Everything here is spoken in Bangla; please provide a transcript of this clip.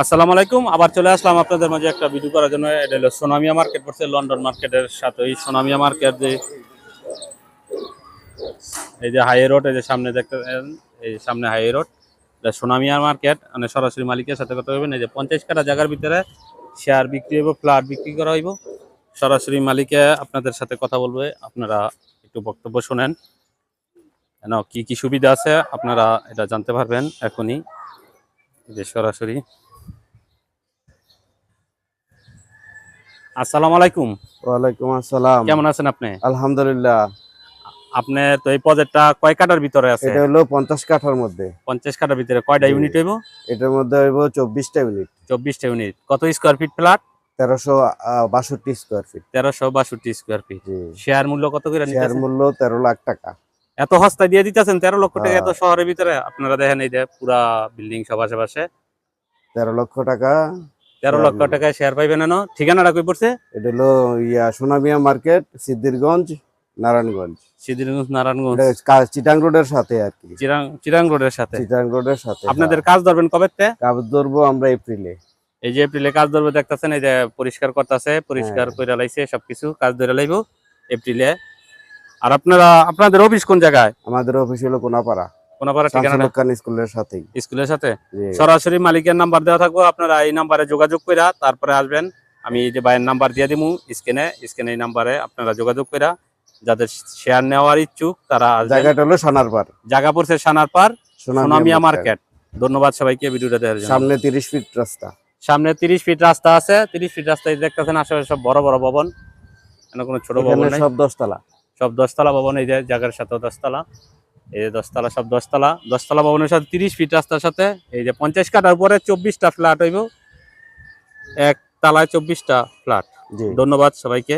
আসসালামু আলাইকুম। আবার চলে আসলাম আপনাদের মাঝে একটা ভিডিও করার জন্য। এটা হলো সোনামিয়া মার্কেট পড়ছে লন্ডন মার্কেটের সাথে। এই সোনামিয়া মার্কেট যে এই যে হাই রোড, এই যে সামনে দেখতে, এই সামনে হাই রোড, এটা সোনামিয়া মার্কেট। মানে সরাসরি মালিকের সাথে কথা বলবেন। এই যে 50 কাঠা জায়গার ভিতরে শেয়ার বিক্রি হইব, ফ্ল্যাট বিক্রি করা হইব। সরাসরি মালিকে আপনাদের সাথে কথা বলবে, আপনারা একটু বক্তব্য শুনেন। কি কি সুবিধা আছে আপনারা এটা জানতে পারবেন এখনই। এই যে সরাসরি। আসসালামু আলাইকুম। ওয়ালাইকুম আসসালাম। কেমন আছেন আপনি? আলহামদুলিল্লাহ। আপনি তো এই প্রজেক্টটা কয় কাঠার ভিতরে আছে? এটা হলো 50 কাঠার মধ্যে। 50 কাঠার ভিতরে কয়টা ইউনিট হইব? এটার মধ্যে হইব 24টা ইউনিট। 24টা ইউনিট। কত square feet flat? 1362 square feet. 1362 square feet. Share মূল্য কত করে শেয়ার নিতেছেন? মূল্য 13 লাখ টাকা। এত সস্তায় দিয়ে দিতেছেন 13 লক্ষ টাকা এত শহরের ভিতরে? আপনারা দেখেন এই যে পুরা বিল্ডিং সব আশেপাশে 13 লক্ষ টাকা। 13 লক্ষ টাকায় শেয়ার পাইবেন। না ঠিকানাটা কই পড়ছে? এটা হলো সোনামিয়া মার্কেট, সিদ্দিরগঞ্জ, নারায়ণগঞ্জ। সিদ্ধিরগঞ্জ, নারায়ণগঞ্জ। এটা চিটাং রোডের সাথে আর কি। চিরাং রোডের সাথে। চিটাং রোডের সাথে। আপনাদের কাজ ধরবেন কবেতে? কাজ ধরবো আমরা এপ্রিলে। এই যে এপ্রিলে কাজ ধরবে দেখতেছেন, এই যে পরিষ্কার করতেছে, পরিষ্কার কইরা লাইছে, সবকিছু কাজ ধরে লাইব এপ্রিলে। আর আপনাদের অফিস কোন জায়গায়? আমাদের অফিস হলো কোনাপাড়া। কোনাপাড়া ঠিকানা স্কুলের সাথেই। স্কুলের সাথে। সরাসরি মালিকের নাম্বার দেওয়া থাকবো, আপনারা এই নাম্বারে যোগাযোগ কইরা তারপরে আসবেন। আমি এই যে ভাইয়ের নাম্বার দিয়ে দিমু স্ক্রিনে এই নাম্বারে আপনারা যোগাযোগ কইরা যাদের শেয়ার নেওয়ার ইচ্ছুক তারা জায়গাটা হলো সোনারপাড়। জায়গা পড়ছে সোনারপাড়, সোনামিয়া মার্কেট। ধন্যবাদ সবাইকে ভিডিওটা দেখার জন্য। সামনে 30 ফিট রাস্তা। সামনে 30 ফিট রাস্তা আছে। 30 ফিট রাস্তায় দেখতেছেন আশেপাশে সব বড় বড় ভবন, কোনো ছোট ভবন নাই। সব 10 তলা। সব 10 তলা ভবন। এই যে জায়গার সাথে 10 তলা, এই যে 10 তলা, সব 10 তলা। 10 তলা ভবনের সাথে 30 ফিট রাস্তার সাথে এই যে 50 কাঠার উপরে 24টা ফ্ল্যাট হইব। এক তলায় 24টা ফ্ল্যাট। ধন্যবাদ সবাইকে।